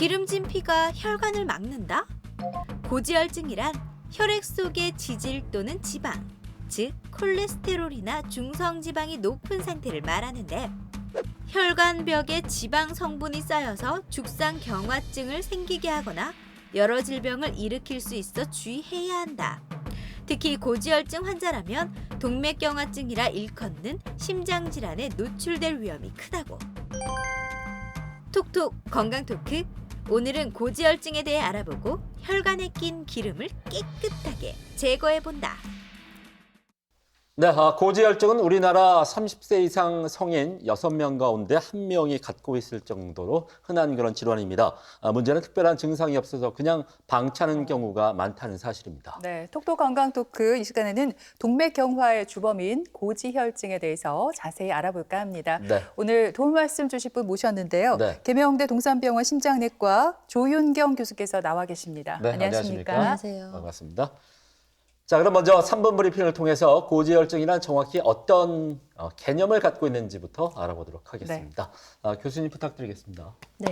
기름진 피가 혈관을 막는다? 고지혈증이란 혈액 속의 지질 또는 지방, 즉 콜레스테롤이나 중성지방이 높은 상태를 말하는데, 혈관벽에 지방 성분이 쌓여서 죽상경화증을 생기게 하거나 여러 질병을 일으킬 수 있어 주의해야 한다. 특히 고지혈증 환자라면 동맥경화증이라 일컫는 심장질환에 노출될 위험이 크다고. 톡톡 건강토크. 오늘은 고지혈증에 대해 알아보고 혈관에 낀 기름을 깨끗하게 제거해본다. 네, 고지혈증은 우리나라 30세 이상 성인 6명 가운데 1명이 갖고 있을 정도로 흔한 그런 질환입니다. 문제는 특별한 증상이 없어서 그냥 방치하는 경우가 많다는 사실입니다. 네, 톡톡 건강 토크 이 시간에는 동맥경화의 주범인 고지혈증에 대해서 자세히 알아볼까 합니다. 네. 오늘 도움 말씀 주실 분 모셨는데요. 네. 계명대 동산병원 심장내과 조윤경 교수께서 나와 계십니다. 네, 안녕하십니까? 안녕하세요. 반갑습니다. 자, 그럼 먼저 3분 브리핑을 통해서 고지혈증이란 정확히 어떤 개념을 갖고 있는지부터 알아보도록 하겠습니다. 교수님 부탁드리겠습니다. 네.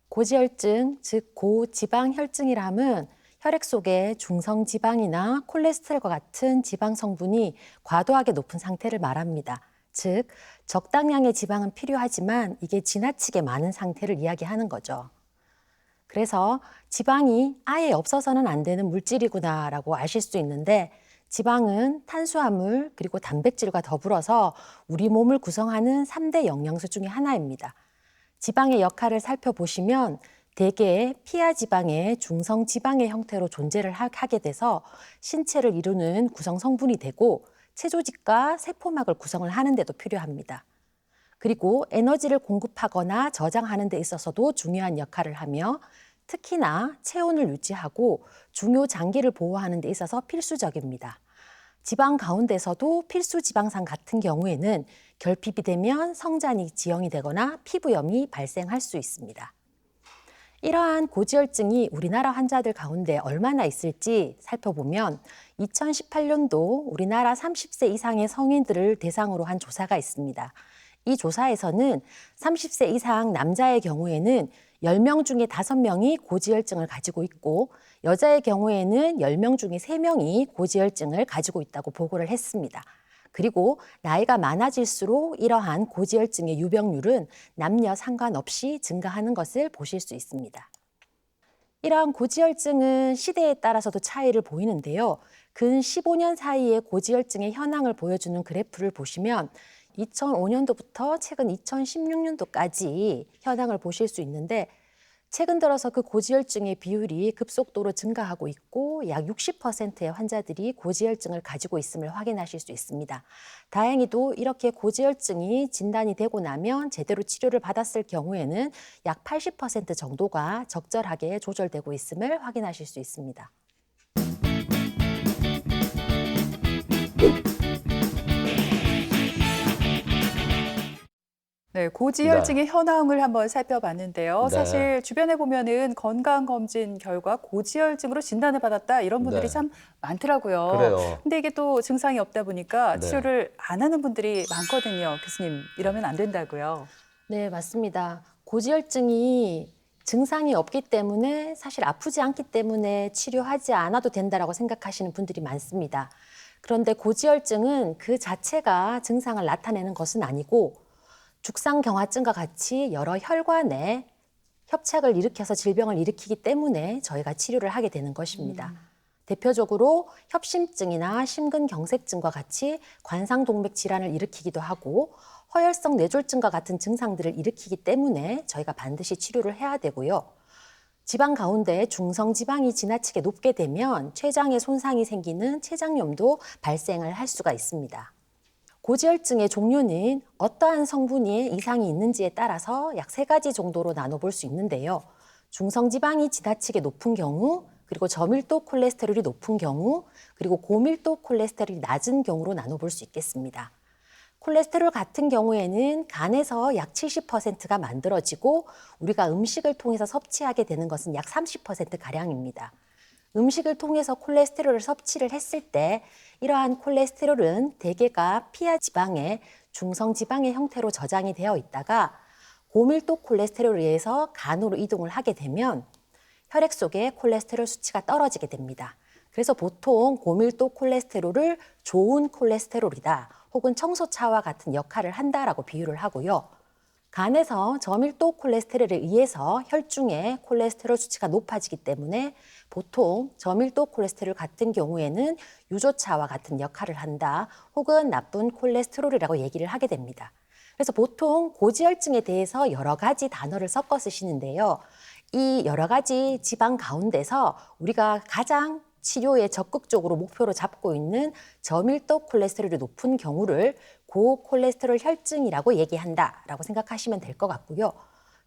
고지혈증, 즉 고지방혈증이라 함은 혈액 속에 중성지방이나 콜레스테롤과 같은 지방 성분이 과도하게 높은 상태를 말합니다. 즉 적당량의 지방은 필요하지만 이게 지나치게 많은 상태를 이야기하는 거죠. 그래서 지방이 아예 없어서는 안 되는 물질이구나라고 아실 수 있는데, 지방은 탄수화물 그리고 단백질과 더불어서 우리 몸을 구성하는 3대 영양소 중에 하나입니다. 지방의 역할을 살펴보시면 대개 피하 지방의 중성 지방의 형태로 존재를 하게 돼서 신체를 이루는 구성 성분이 되고 체조직과 세포막을 구성을 하는 데도 필요합니다. 그리고 에너지를 공급하거나 저장하는 데 있어서도 중요한 역할을 하며 특히나 체온을 유지하고 중요 장기를 보호하는 데 있어서 필수적입니다. 지방 가운데서도 필수 지방산 같은 경우에는 결핍이 되면 성장이 지연이 되거나 피부염이 발생할 수 있습니다. 이러한 고지혈증이 우리나라 환자들 가운데 얼마나 있을지 살펴보면 2018년도 우리나라 30세 이상의 성인들을 대상으로 한 조사가 있습니다. 이 조사에서는 30세 이상 남자의 경우에는 10명 중에 5명이 고지혈증을 가지고 있고 여자의 경우에는 10명 중에 3명이 고지혈증을 가지고 있다고 보고를 했습니다. 그리고 나이가 많아질수록 이러한 고지혈증의 유병률은 남녀 상관없이 증가하는 것을 보실 수 있습니다. 이러한 고지혈증은 시대에 따라서도 차이를 보이는데요. 근 15년 사이의 고지혈증의 현황을 보여주는 그래프를 보시면 2005년도부터 최근 2016년도까지 현황을 보실 수 있는데, 최근 들어서 그 고지혈증의 비율이 급속도로 증가하고 있고 약 60%의 환자들이 고지혈증을 가지고 있음을 확인하실 수 있습니다. 다행히도 이렇게 고지혈증이 진단이 되고 나면 제대로 치료를 받았을 경우에는 약 80% 정도가 적절하게 조절되고 있음을 확인하실 수 있습니다. 네, 고지혈증의 현황을 한번 살펴봤는데요. 네. 사실 주변에 보면은 건강검진 결과 고지혈증으로 진단을 받았다 이런 분들이 네. 참 많더라고요. 그래요. 근데 이게 또 증상이 없다 보니까 네. 치료를 안 하는 분들이 많거든요. 교수님, 이러면 안 된다고요. 네, 맞습니다. 고지혈증이 증상이 없기 때문에, 사실 아프지 않기 때문에 치료하지 않아도 된다라고 생각하시는 분들이 많습니다. 그런데 고지혈증은 그 자체가 증상을 나타내는 것은 아니고 죽상경화증과 같이 여러 혈관에 협착을 일으켜서 질병을 일으키기 때문에 저희가 치료를 하게 되는 것입니다. 대표적으로 협심증이나 심근경색증과 같이 관상동맥 질환을 일으키기도 하고 허혈성 뇌졸중과 같은 증상들을 일으키기 때문에 저희가 반드시 치료를 해야 되고요. 지방 가운데 중성지방이 지나치게 높게 되면 췌장에 손상이 생기는 췌장염도 발생을 할 수가 있습니다. 고지혈증의 종류는 어떠한 성분이 이상이 있는지에 따라서 약 3가지 정도로 나눠볼 수 있는데요. 중성지방이 지나치게 높은 경우, 그리고 저밀도 콜레스테롤이 높은 경우, 그리고 고밀도 콜레스테롤이 낮은 경우로 나눠볼 수 있겠습니다. 콜레스테롤 같은 경우에는 간에서 약 70%가 만들어지고 우리가 음식을 통해서 섭취하게 되는 것은 약 30%가량입니다. 음식을 통해서 콜레스테롤을 섭취를 했을 때 이러한 콜레스테롤은 대개가 피하 지방의 중성지방의 형태로 저장이 되어 있다가 고밀도 콜레스테롤에 의해서 간으로 이동을 하게 되면 혈액 속의 콜레스테롤 수치가 떨어지게 됩니다. 그래서 보통 고밀도 콜레스테롤을 좋은 콜레스테롤이다 혹은 청소차와 같은 역할을 한다라고 비유를 하고요. 간에서 저밀도 콜레스테롤에 의해서 혈중의 콜레스테롤 수치가 높아지기 때문에 보통 저밀도 콜레스테롤 같은 경우에는 유조차와 같은 역할을 한다 혹은 나쁜 콜레스테롤이라고 얘기를 하게 됩니다. 그래서 보통 고지혈증에 대해서 여러 가지 단어를 섞어 쓰시는데요. 이 여러 가지 지방 가운데서 우리가 가장 치료에 적극적으로 목표로 잡고 있는 저밀도 콜레스테롤이 높은 경우를 고콜레스테롤 혈증이라고 얘기한다라고 생각하시면 될 것 같고요.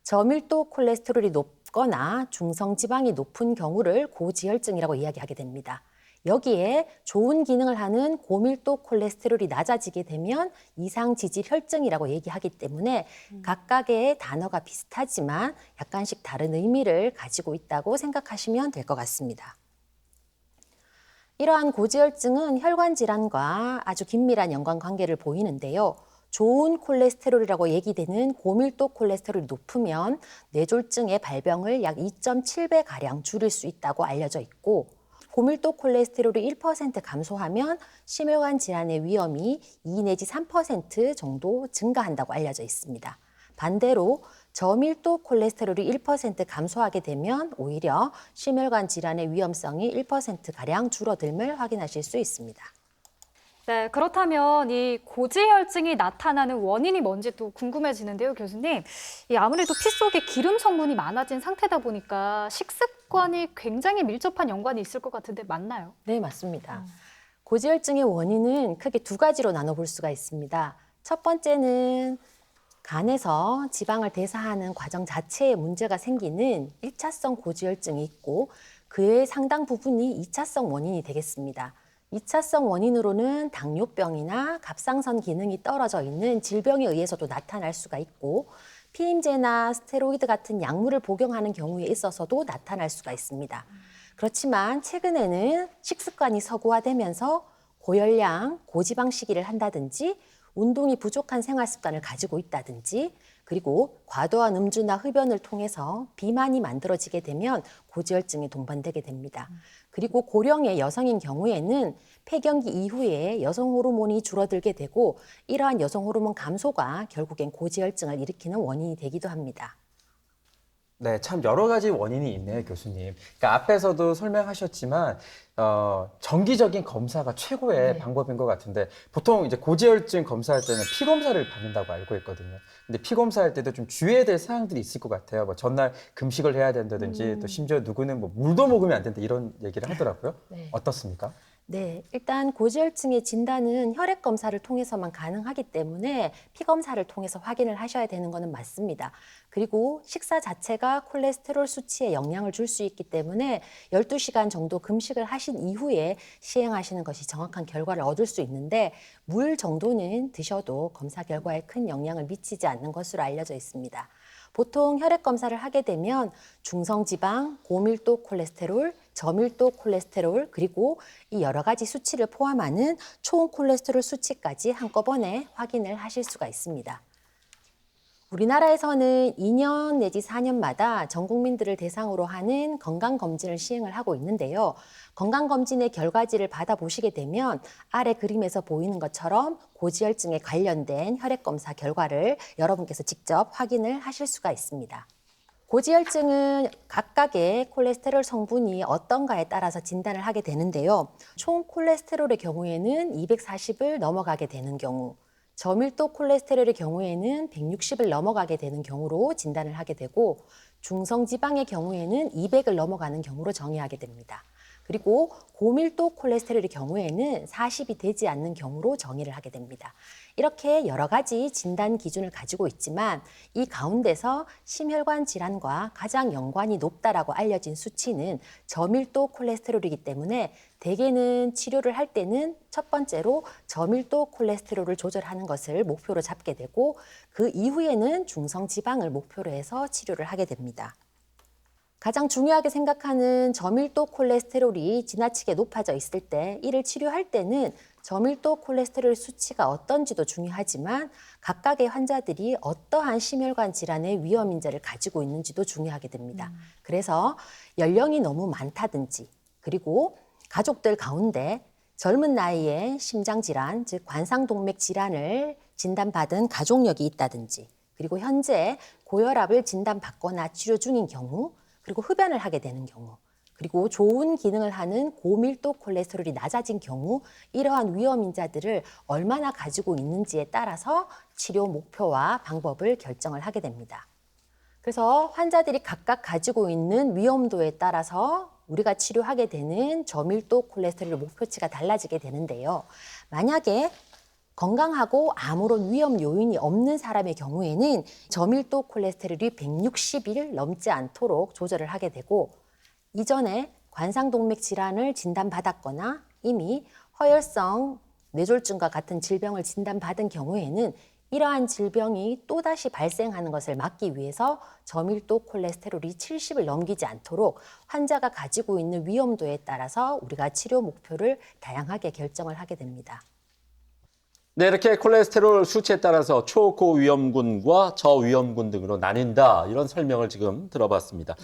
저밀도 콜레스테롤이 높거나 중성지방이 높은 경우를 고지혈증이라고 이야기하게 됩니다. 여기에 좋은 기능을 하는 고밀도 콜레스테롤이 낮아지게 되면 이상지질 혈증이라고 얘기하기 때문에 각각의 단어가 비슷하지만 약간씩 다른 의미를 가지고 있다고 생각하시면 될 것 같습니다. 이러한 고지혈증은 혈관 질환과 아주 긴밀한 연관관계를 보이는데요. 좋은 콜레스테롤이라고 얘기되는 고밀도 콜레스테롤이 높으면 뇌졸중의 발병을 약 2.7배가량 줄일 수 있다고 알려져 있고 고밀도 콜레스테롤이 1% 감소하면 심혈관 질환의 위험이 2 내지 3% 정도 증가한다고 알려져 있습니다. 반대로 저밀도 콜레스테롤이 1% 감소하게 되면 오히려 심혈관 질환의 위험성이 1%가량 줄어들음을 확인하실 수 있습니다. 네, 그렇다면 이 고지혈증이 나타나는 원인이 뭔지 또 궁금해지는데요, 교수님. 아무래도 피 속에 기름 성분이 많아진 상태다 보니까 식습관이 굉장히 밀접한 연관이 있을 것 같은데 맞나요? 네, 맞습니다. 고지혈증의 원인은 크게 두 가지로 나눠볼 수가 있습니다. 첫 번째는 간에서 지방을 대사하는 과정 자체에 문제가 생기는 1차성 고지혈증이 있고 그의 상당 부분이 2차성 원인이 되겠습니다. 2차성 원인으로는 당뇨병이나 갑상선 기능이 떨어져 있는 질병에 의해서도 나타날 수가 있고 피임제나 스테로이드 같은 약물을 복용하는 경우에 있어서도 나타날 수가 있습니다. 그렇지만 최근에는 식습관이 서구화되면서 고열량, 고지방 식이를 한다든지 운동이 부족한 생활 습관을 가지고 있다든지 그리고 과도한 음주나 흡연을 통해서 비만이 만들어지게 되면 고지혈증이 동반되게 됩니다. 그리고 고령의 여성인 경우에는 폐경기 이후에 여성 호르몬이 줄어들게 되고 이러한 여성 호르몬 감소가 결국엔 고지혈증을 일으키는 원인이 되기도 합니다. 네, 참 여러 가지 원인이 있네요, 교수님. 그러니까 앞에서도 설명하셨지만 정기적인 검사가 최고의 네. 방법인 것 같은데 보통 이제 고지혈증 검사할 때는 피 검사를 받는다고 알고 있거든요. 근데 피 검사할 때도 좀 주의해야 될 사항들이 있을 것 같아요. 뭐 전날 금식을 해야 된다든지 또 심지어 누구는 뭐 물도 먹으면 안 된다 이런 얘기를 하더라고요. 네. 어떻습니까? 네, 일단 고지혈증의 진단은 혈액 검사를 통해서만 가능하기 때문에 피 검사를 통해서 확인을 하셔야 되는 것은 맞습니다. 그리고 식사 자체가 콜레스테롤 수치에 영향을 줄 수 있기 때문에 12시간 정도 금식을 하신 이후에 시행하시는 것이 정확한 결과를 얻을 수 있는데 물 정도는 드셔도 검사 결과에 큰 영향을 미치지 않는 것으로 알려져 있습니다. 보통 혈액 검사를 하게 되면 중성지방, 고밀도 콜레스테롤, 저밀도 콜레스테롤 그리고 이 여러 가지 수치를 포함하는 총 콜레스테롤 수치까지 한꺼번에 확인을 하실 수가 있습니다. 우리나라에서는 2년 내지 4년마다 전 국민들을 대상으로 하는 건강검진을 시행을 하고 있는데요. 건강검진의 결과지를 받아보시게 되면 아래 그림에서 보이는 것처럼 고지혈증에 관련된 혈액검사 결과를 여러분께서 직접 확인을 하실 수가 있습니다. 고지혈증은 각각의 콜레스테롤 성분이 어떤가에 따라서 진단을 하게 되는데요. 총 콜레스테롤의 경우에는 240을 넘어가게 되는 경우, 저밀도 콜레스테롤의 경우에는 160을 넘어가게 되는 경우로 진단을 하게 되고 중성지방의 경우에는 200을 넘어가는 경우로 정의하게 됩니다. 그리고 고밀도 콜레스테롤의 경우에는 40이 되지 않는 경우로 정의를 하게 됩니다. 이렇게 여러 가지 진단 기준을 가지고 있지만 이 가운데서 심혈관 질환과 가장 연관이 높다라고 알려진 수치는 저밀도 콜레스테롤이기 때문에 대개는 치료를 할 때는 첫 번째로 저밀도 콜레스테롤을 조절하는 것을 목표로 잡게 되고 그 이후에는 중성지방을 목표로 해서 치료를 하게 됩니다. 가장 중요하게 생각하는 저밀도 콜레스테롤이 지나치게 높아져 있을 때 이를 치료할 때는 저밀도 콜레스테롤 수치가 어떤지도 중요하지만 각각의 환자들이 어떠한 심혈관 질환의 위험 인자를 가지고 있는지도 중요하게 됩니다. 그래서 연령이 너무 많다든지 그리고 가족들 가운데 젊은 나이에 심장질환, 즉 관상동맥 질환을 진단받은 가족력이 있다든지 그리고 현재 고혈압을 진단받거나 치료 중인 경우 그리고 흡연을 하게 되는 경우 그리고 좋은 기능을 하는 고밀도 콜레스테롤이 낮아진 경우 이러한 위험 인자들을 얼마나 가지고 있는지에 따라서 치료 목표와 방법을 결정을 하게 됩니다. 그래서 환자들이 각각 가지고 있는 위험도에 따라서 우리가 치료하게 되는 저밀도 콜레스테롤 목표치가 달라지게 되는데요. 만약에 건강하고 아무런 위험 요인이 없는 사람의 경우에는 저밀도 콜레스테롤이 160일 넘지 않도록 조절을 하게 되고 이전에 관상동맥 질환을 진단받았거나 이미 허혈성 뇌졸중과 같은 질병을 진단받은 경우에는 이러한 질병이 또다시 발생하는 것을 막기 위해서 저밀도 콜레스테롤이 70을 넘기지 않도록 환자가 가지고 있는 위험도에 따라서 우리가 치료 목표를 다양하게 결정을 하게 됩니다. 네, 이렇게 콜레스테롤 수치에 따라서 초고위험군과 저위험군 등으로 나뉜다. 이런 설명을 지금 들어봤습니다.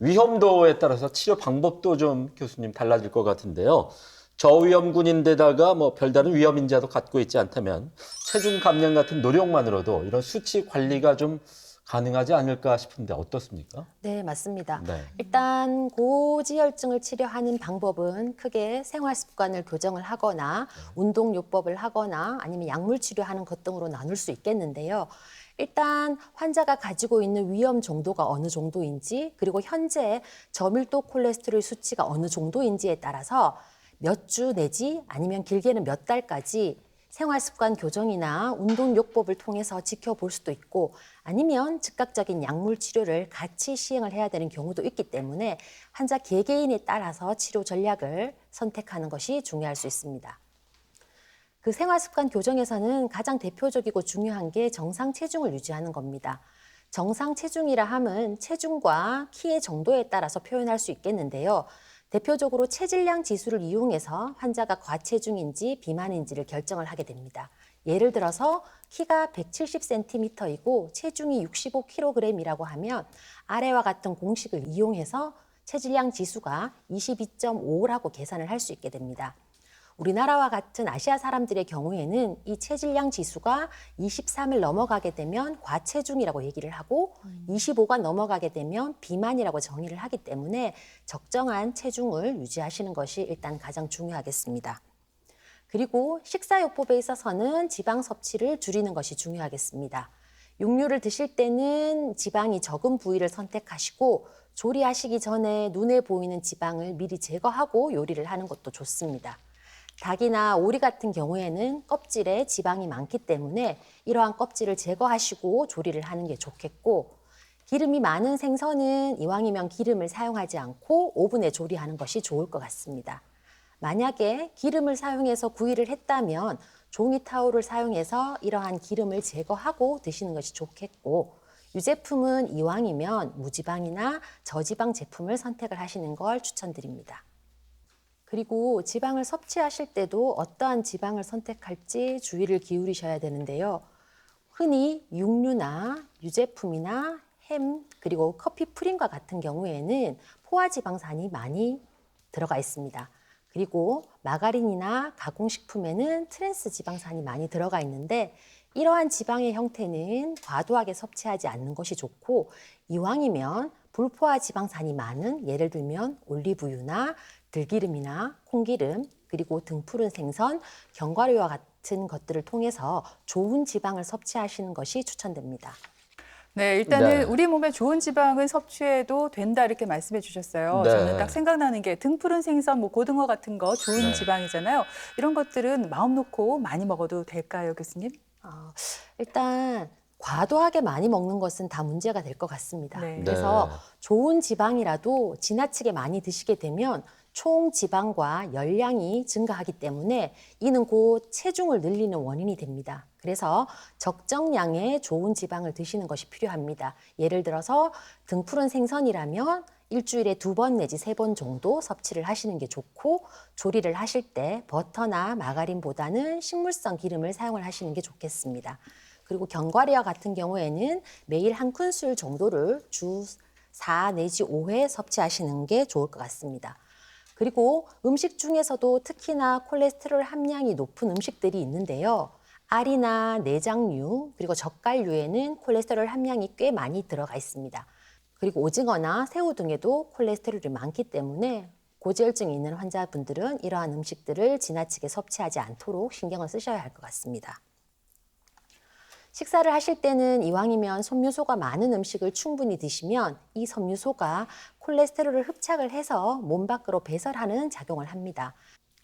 위험도에 따라서 치료 방법도 좀 교수님 달라질 것 같은데요. 저위험군인데다가 뭐 별다른 위험 인자도 갖고 있지 않다면 체중 감량 같은 노력만으로도 이런 수치 관리가 좀 가능하지 않을까 싶은데 어떻습니까? 네, 맞습니다. 네. 일단 고지혈증을 치료하는 방법은 크게 생활 습관을 교정을 하거나 운동요법을 하거나 아니면 약물 치료하는 것 등으로 나눌 수 있겠는데요. 일단 환자가 가지고 있는 위험 정도가 어느 정도인지 그리고 현재 저밀도 콜레스테롤 수치가 어느 정도인지에 따라서 몇 주 내지 아니면 길게는 몇 달까지 생활 습관 교정이나 운동요법을 통해서 지켜볼 수도 있고 아니면 즉각적인 약물 치료를 같이 시행을 해야 되는 경우도 있기 때문에 환자 개개인에 따라서 치료 전략을 선택하는 것이 중요할 수 있습니다. 그 생활 습관 교정에서는 가장 대표적이고 중요한 게 정상 체중을 유지하는 겁니다. 정상 체중이라 함은 체중과 키의 정도에 따라서 표현할 수 있겠는데요. 대표적으로 체질량 지수를 이용해서 환자가 과체중인지 비만인지를 결정을 하게 됩니다. 예를 들어서 키가 170cm이고 체중이 65kg이라고 하면 아래와 같은 공식을 이용해서 체질량 지수가 22.5라고 계산을 할 수 있게 됩니다. 우리나라와 같은 아시아 사람들의 경우에는 이 체질량 지수가 23을 넘어가게 되면 과체중이라고 얘기를 하고 25가 넘어가게 되면 비만이라고 정의를 하기 때문에 적정한 체중을 유지하시는 것이 일단 가장 중요하겠습니다. 그리고 식사요법에 있어서는 지방 섭취를 줄이는 것이 중요하겠습니다. 육류를 드실 때는 지방이 적은 부위를 선택하시고 조리하시기 전에 눈에 보이는 지방을 미리 제거하고 요리를 하는 것도 좋습니다. 닭이나 오리 같은 경우에는 껍질에 지방이 많기 때문에 이러한 껍질을 제거하시고 조리를 하는 게 좋겠고 기름이 많은 생선은 이왕이면 기름을 사용하지 않고 오븐에 조리하는 것이 좋을 것 같습니다. 만약에 기름을 사용해서 구이를 했다면 종이 타올을 사용해서 이러한 기름을 제거하고 드시는 것이 좋겠고 유제품은 이왕이면 무지방이나 저지방 제품을 선택을 하시는 걸 추천드립니다. 그리고 지방을 섭취하실 때도 어떠한 지방을 선택할지 주의를 기울이셔야 되는데요. 흔히 육류나 유제품이나 햄 그리고 커피 프림과 같은 경우에는 포화지방산이 많이 들어가 있습니다. 그리고 마가린이나 가공식품에는 트랜스 지방산이 많이 들어가 있는데 이러한 지방의 형태는 과도하게 섭취하지 않는 것이 좋고 이왕이면 불포화 지방산이 많은 예를 들면 올리브유나 들기름이나 콩기름 그리고 등푸른 생선, 견과류와 같은 것들을 통해서 좋은 지방을 섭취하시는 것이 추천됩니다. 네, 일단은 네. 우리 몸에 좋은 지방은 섭취해도 된다 이렇게 말씀해 주셨어요. 네. 저는 딱 생각나는 게 등푸른 생선, 뭐 고등어 같은 거 좋은 네. 지방이잖아요. 이런 것들은 마음 놓고 많이 먹어도 될까요, 교수님? 일단 과도하게 많이 먹는 것은 다 문제가 될 것 같습니다. 네. 그래서 좋은 지방이라도 지나치게 많이 드시게 되면 총 지방과 열량이 증가하기 때문에 이는 곧 체중을 늘리는 원인이 됩니다. 그래서 적정량의 좋은 지방을 드시는 것이 필요합니다. 예를 들어서 등푸른 생선이라면 일주일에 2번 내지 3번 정도 섭취를 하시는 게 좋고, 조리를 하실 때 버터나 마가린보다는 식물성 기름을 사용을 하시는 게 좋겠습니다. 그리고 견과류와 같은 경우에는 매일 한 큰술 정도를 주 4 내지 5회 섭취하시는 게 좋을 것 같습니다. 그리고 음식 중에서도 특히나 콜레스테롤 함량이 높은 음식들이 있는데요. 알이나 내장류, 그리고 젓갈류에는 콜레스테롤 함량이 꽤 많이 들어가 있습니다. 그리고 오징어나 새우 등에도 콜레스테롤이 많기 때문에 고지혈증이 있는 환자분들은 이러한 음식들을 지나치게 섭취하지 않도록 신경을 쓰셔야 할 것 같습니다. 식사를 하실 때는 이왕이면 섬유소가 많은 음식을 충분히 드시면 이 섬유소가 콜레스테롤을 흡착을 해서 몸 밖으로 배설하는 작용을 합니다.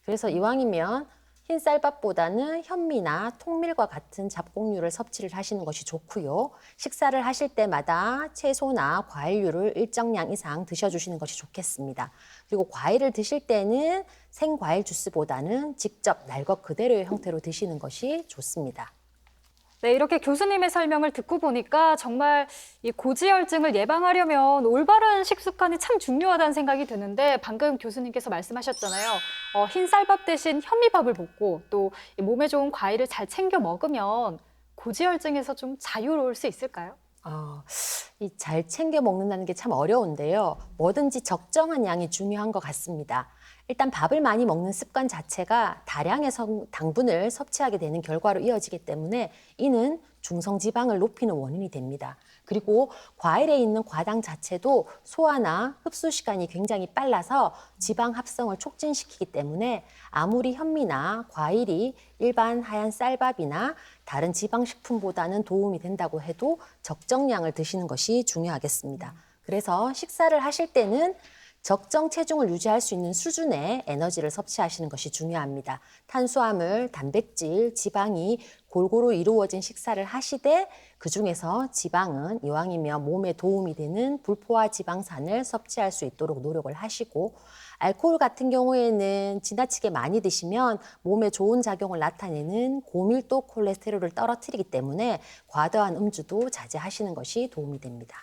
그래서 이왕이면 흰쌀밥보다는 현미나 통밀과 같은 잡곡류를 섭취를 하시는 것이 좋고요. 식사를 하실 때마다 채소나 과일류를 일정량 이상 드셔주시는 것이 좋겠습니다. 그리고 과일을 드실 때는 생과일 주스보다는 직접 날 것 그대로의 형태로 드시는 것이 좋습니다. 네, 이렇게 교수님의 설명을 듣고 보니까 정말 이 고지혈증을 예방하려면 올바른 식습관이 참 중요하다는 생각이 드는데, 방금 교수님께서 말씀하셨잖아요. 흰 쌀밥 대신 현미밥을 먹고 또 몸에 좋은 과일을 잘 챙겨 먹으면 고지혈증에서 좀 자유로울 수 있을까요? 이 잘 챙겨 먹는다는 게 참 어려운데요. 뭐든지 적정한 양이 중요한 것 같습니다. 일단 밥을 많이 먹는 습관 자체가 다량의 당분을 섭취하게 되는 결과로 이어지기 때문에 이는 중성지방을 높이는 원인이 됩니다. 그리고 과일에 있는 과당 자체도 소화나 흡수 시간이 굉장히 빨라서 지방 합성을 촉진시키기 때문에 아무리 현미나 과일이 일반 하얀 쌀밥이나 다른 지방식품보다는 도움이 된다고 해도 적정량을 드시는 것이 중요하겠습니다. 그래서 식사를 하실 때는 적정 체중을 유지할 수 있는 수준의 에너지를 섭취하시는 것이 중요합니다. 탄수화물, 단백질, 지방이 골고루 이루어진 식사를 하시되 그중에서 지방은 이왕이면 몸에 도움이 되는 불포화 지방산을 섭취할 수 있도록 노력을 하시고, 알코올 같은 경우에는 지나치게 많이 드시면 몸에 좋은 작용을 나타내는 고밀도 콜레스테롤을 떨어뜨리기 때문에 과도한 음주도 자제하시는 것이 도움이 됩니다.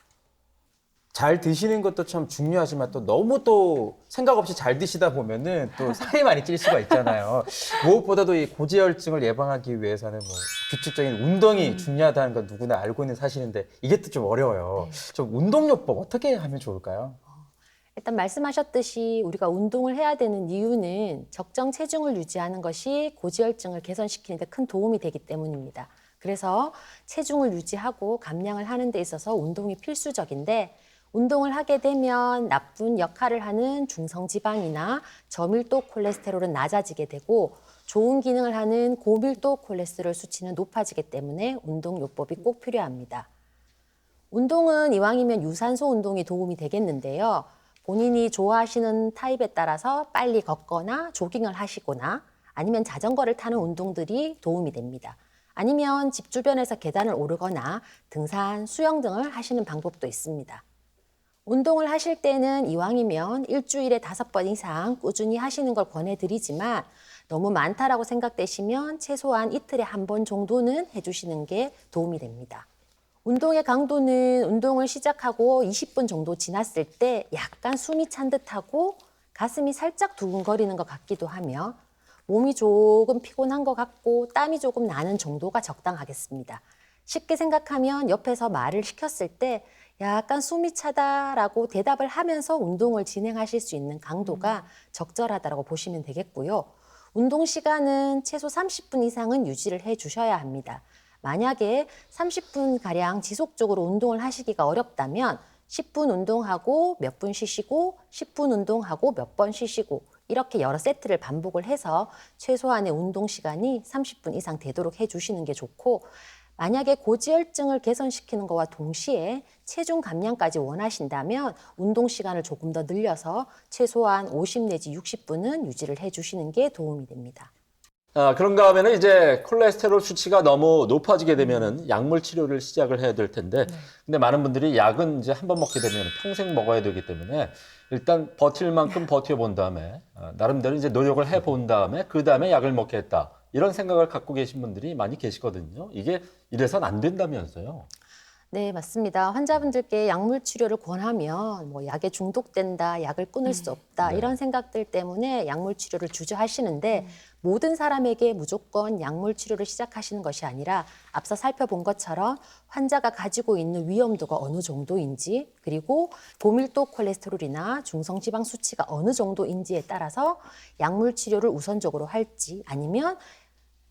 잘 드시는 것도 참 중요하지만 또 너무 또 생각 없이 잘 드시다 보면은 또 살이 많이 찔 수가 있잖아요. 무엇보다도 이 고지혈증을 예방하기 위해서는 뭐 규칙적인 운동이 중요하다는 건 누구나 알고 있는 사실인데 이게 또 좀 어려워요. 네. 좀 운동요법 어떻게 하면 좋을까요? 일단 말씀하셨듯이 우리가 운동을 해야 되는 이유는 적정 체중을 유지하는 것이 고지혈증을 개선시키는 데 큰 도움이 되기 때문입니다. 그래서 체중을 유지하고 감량을 하는 데 있어서 운동이 필수적인데, 운동을 하게 되면 나쁜 역할을 하는 중성지방이나 저밀도 콜레스테롤은 낮아지게 되고 좋은 기능을 하는 고밀도 콜레스테롤 수치는 높아지기 때문에 운동요법이 꼭 필요합니다. 운동은 이왕이면 유산소 운동이 도움이 되겠는데요. 본인이 좋아하시는 타입에 따라서 빨리 걷거나 조깅을 하시거나 아니면 자전거를 타는 운동들이 도움이 됩니다. 아니면 집 주변에서 계단을 오르거나 등산, 수영 등을 하시는 방법도 있습니다. 운동을 하실 때는 이왕이면 일주일에 5번 이상 꾸준히 하시는 걸 권해드리지만 너무 많다라고 생각되시면 최소한 이틀에 1번 정도는 해주시는 게 도움이 됩니다. 운동의 강도는 운동을 시작하고 20분 정도 지났을 때 약간 숨이 찬 듯하고 가슴이 살짝 두근거리는 것 같기도 하며 몸이 조금 피곤한 것 같고 땀이 조금 나는 정도가 적당하겠습니다. 쉽게 생각하면 옆에서 말을 시켰을 때 약간 숨이 차다라고 대답을 하면서 운동을 진행하실 수 있는 강도가 적절하다고 보시면 되겠고요. 운동 시간은 최소 30분 이상은 유지를 해 주셔야 합니다. 만약에 30분가량 지속적으로 운동을 하시기가 어렵다면 10분 운동하고 몇 분 쉬시고 10분 운동하고 몇 번 쉬시고 이렇게 여러 세트를 반복을 해서 최소한의 운동 시간이 30분 이상 되도록 해주시는 게 좋고, 만약에 고지혈증을 개선시키는 것과 동시에 체중 감량까지 원하신다면 운동 시간을 조금 더 늘려서 최소한 50 내지 60분은 유지를 해주시는 게 도움이 됩니다. 그런가 하면은 이제 콜레스테롤 수치가 너무 높아지게 되면은 약물 치료를 시작을 해야 될 텐데, 근데 많은 분들이 약은 이제 한 번 먹게 되면 평생 먹어야 되기 때문에 일단 버틸 만큼 버텨본 다음에 나름대로 이제 노력을 해본 다음에 그 다음에 약을 먹겠다. 이런 생각을 갖고 계신 분들이 많이 계시거든요. 이게 이래선 안 된다면서요. 네, 맞습니다. 환자분들께 약물 치료를 권하면 뭐 약에 중독된다, 약을 끊을 수 없다 네. 이런 생각들 때문에 약물 치료를 주저하시는데 모든 사람에게 무조건 약물 치료를 시작하시는 것이 아니라 앞서 살펴본 것처럼 환자가 가지고 있는 위험도가 어느 정도인지 그리고 고밀도 콜레스테롤이나 중성지방 수치가 어느 정도인지에 따라서 약물 치료를 우선적으로 할지 아니면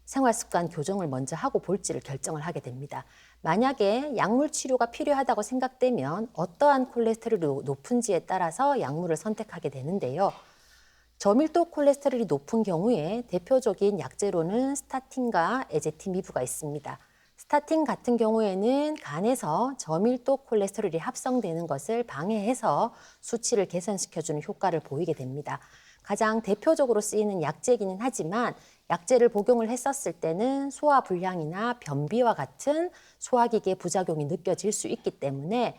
생활습관 교정을 먼저 하고 볼지를 결정을 하게 됩니다. 만약에 약물 치료가 필요하다고 생각되면 어떠한 콜레스테롤이 높은지에 따라서 약물을 선택하게 되는데요. 저밀도 콜레스테롤이 높은 경우에 대표적인 약제로는 스타틴과 에제티미브가 있습니다. 스타틴 같은 경우에는 간에서 저밀도 콜레스테롤이 합성되는 것을 방해해서 수치를 개선시켜주는 효과를 보이게 됩니다. 가장 대표적으로 쓰이는 약제이기는 하지만 약제를 복용을 했었을 때는 소화불량이나 변비와 같은 소화기계 부작용이 느껴질 수 있기 때문에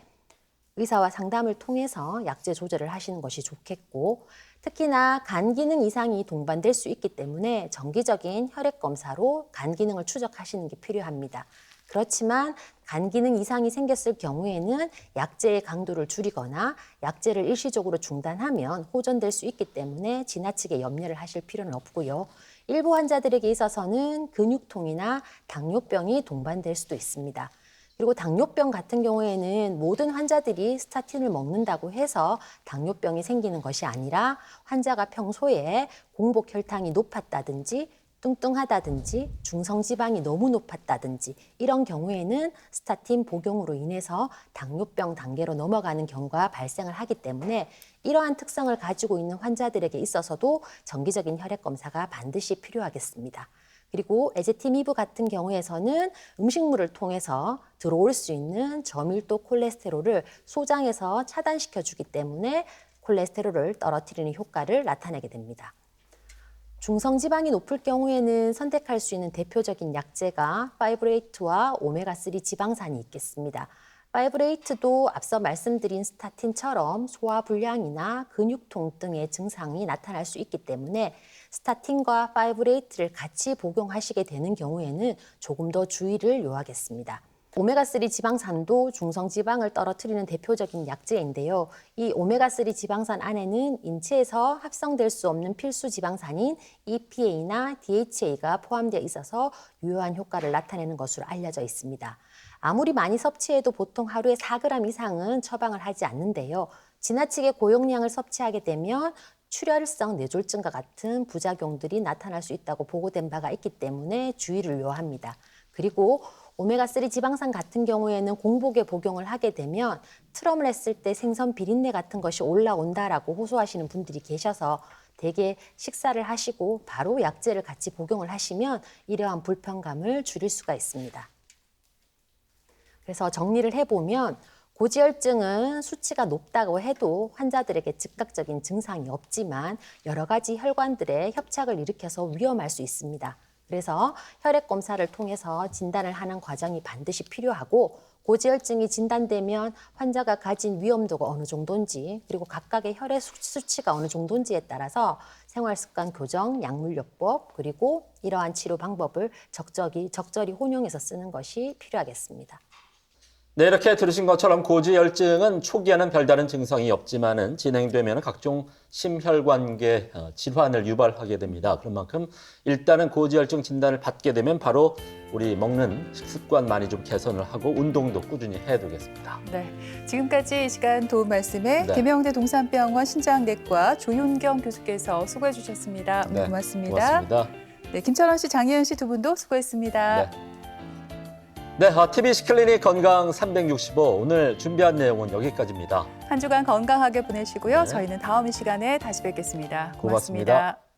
의사와 상담을 통해서 약제 조절을 하시는 것이 좋겠고 특히나 간 기능 이상이 동반될 수 있기 때문에 정기적인 혈액 검사로 간 기능을 추적하시는 게 필요합니다. 그렇지만 간 기능 이상이 생겼을 경우에는 약제의 강도를 줄이거나 약제를 일시적으로 중단하면 호전될 수 있기 때문에 지나치게 염려를 하실 필요는 없고요. 일부 환자들에게 있어서는 근육통이나 당뇨병이 동반될 수도 있습니다. 그리고 당뇨병 같은 경우에는 모든 환자들이 스타틴을 먹는다고 해서 당뇨병이 생기는 것이 아니라 환자가 평소에 공복 혈당이 높았다든지 뚱뚱하다든지 중성지방이 너무 높았다든지 이런 경우에는 스타틴 복용으로 인해서 당뇨병 단계로 넘어가는 경우가 발생을 하기 때문에 이러한 특성을 가지고 있는 환자들에게 있어서도 정기적인 혈액 검사가 반드시 필요하겠습니다. 그리고 에제티미브 같은 경우에서는 음식물을 통해서 들어올 수 있는 저밀도 콜레스테롤을 소장에서 차단시켜주기 때문에 콜레스테롤을 떨어뜨리는 효과를 나타내게 됩니다. 중성지방이 높을 경우에는 선택할 수 있는 대표적인 약제가 파이브레이트와 오메가3 지방산이 있겠습니다. 파이브레이트도 앞서 말씀드린 스타틴처럼 소화불량이나 근육통 등의 증상이 나타날 수 있기 때문에 스타틴과 파이브레이트를 같이 복용하시게 되는 경우에는 조금 더 주의를 요하겠습니다. 오메가3 지방산도 중성지방을 떨어뜨리는 대표적인 약제인데요. 이 오메가3 지방산 안에는 인체에서 합성될 수 없는 필수 지방산인 EPA나 DHA가 포함되어 있어서 유효한 효과를 나타내는 것으로 알려져 있습니다. 아무리 많이 섭취해도 보통 하루에 4g 이상은 처방을 하지 않는데요. 지나치게 고용량을 섭취하게 되면 출혈성 뇌졸중과 같은 부작용들이 나타날 수 있다고 보고된 바가 있기 때문에 주의를 요합니다. 그리고 오메가3 지방산 같은 경우에는 공복에 복용을 하게 되면 트럼을 했을 때 생선 비린내 같은 것이 올라온다라고 호소하시는 분들이 계셔서 대개 식사를 하시고 바로 약제를 같이 복용을 하시면 이러한 불편감을 줄일 수가 있습니다. 그래서 정리를 해보면 고지혈증은 수치가 높다고 해도 환자들에게 즉각적인 증상이 없지만 여러 가지 혈관들의 협착을 일으켜서 위험할 수 있습니다. 그래서 혈액 검사를 통해서 진단을 하는 과정이 반드시 필요하고 고지혈증이 진단되면 환자가 가진 위험도가 어느 정도인지 그리고 각각의 혈액 수치가 어느 정도인지에 따라서 생활습관 교정, 약물요법 그리고 이러한 치료 방법을 적절히 혼용해서 쓰는 것이 필요하겠습니다. 네, 이렇게 들으신 것처럼 고지혈증은 초기에는 별다른 증상이 없지만은 진행되면 각종 심혈관계 질환을 유발하게 됩니다. 그런 만큼 일단은 고지혈증 진단을 받게 되면 바로 우리 먹는 식습관 많이 좀 개선을 하고 운동도 꾸준히 해야 되겠습니다. 네, 지금까지 이 시간 도움 말씀에 네. 계명대 동산병원 신장내과 조윤경 교수께서 수고해 주셨습니다. 오늘 네, 고맙습니다. 고맙습니다. 네, 김철원 씨, 장혜연 씨 두 분도 수고했습니다. 네, TBC 클리닉 건강 365 오늘 준비한 내용은 여기까지입니다. 한 주간 건강하게 보내시고요. 네. 저희는 다음 이 시간에 다시 뵙겠습니다. 고맙습니다. 고맙습니다.